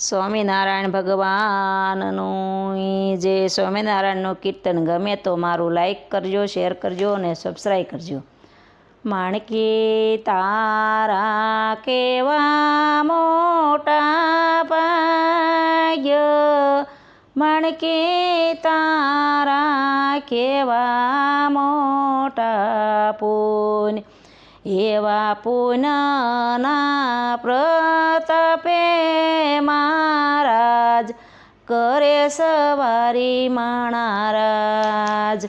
સ્વામિનારાયણ ભગવાનનું જે સ્વામિનારાયણનું કીર્તન ગમે તો મારું લાઈક કરજો, શેર કરજો અને સબસ્ક્રાઈબ કરજો. માણકી તારા કેવા મોટા ભાગ્ય, માણકી તારા કેવા મોટા પુણ્ય, એવા પુણ્યના પ્રતાપે મહારાજ કરે સવારી મહારાજ.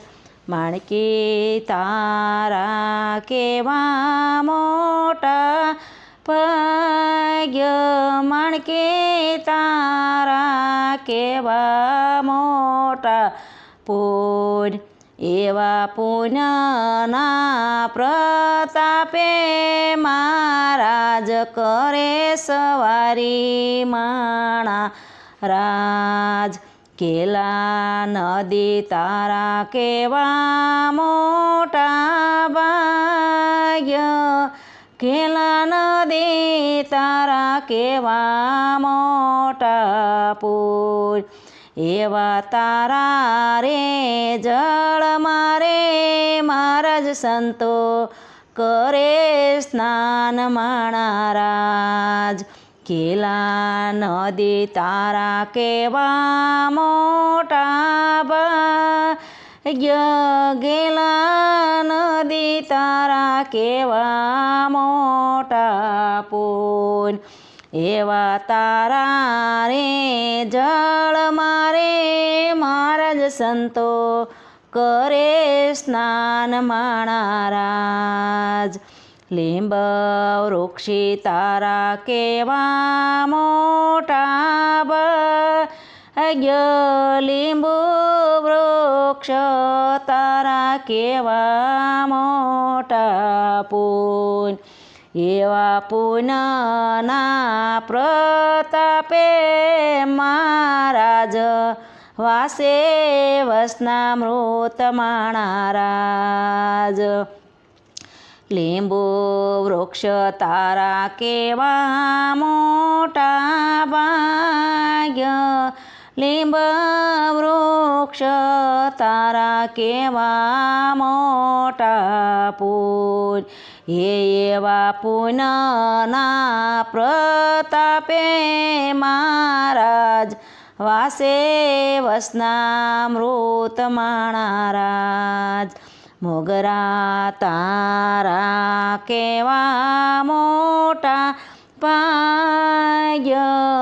માણકી તારા કેવા મોટા ભાગ્ય, માણકી તારા કેવા મોટા પુણ્ય, એવા પુણ્યના પ્રતાપે મહારાજ કરે સવારી મહારાજ. કેલા નદી તારા કેવા મોટા ભાગ્ય, કેલા નદી તારા કેવા મોટા પુણ્ય, એવા તારા રે જળ મારે મહારાજ સંતો કરે સ્નાન મહારાજ. કેલા નદી તારા કેવા મોટા ભાગ્ય, ગેલા નદી તારા કેવા મોટા પુણ્ય, એવા તારા રે જળ મારે મહારાજ સંતો કરે સ્નાન મહારાજ. લીંબ વૃક્ષી તારા કેવા મોટા ભાગ્ય, લીંબુ વૃક્ષ તારા કેવા મોટા પુણ્ય, એવા પુણ્યના પ્રતાપે મહારાજ વાસે વસનામૃત મહારાજ. લીંબુ વૃક્ષ તારા કેવા મોટા ભાગ્ય, લીંબ વૃક્ષ તારા કેવા મોટા પુણ્ય, એવા પુણ્યના પ્રતાપે મહારાજ વાસે વસનામૃત મહારાજ. મોગરા તારા કેવા મોટા ભાગ્ય,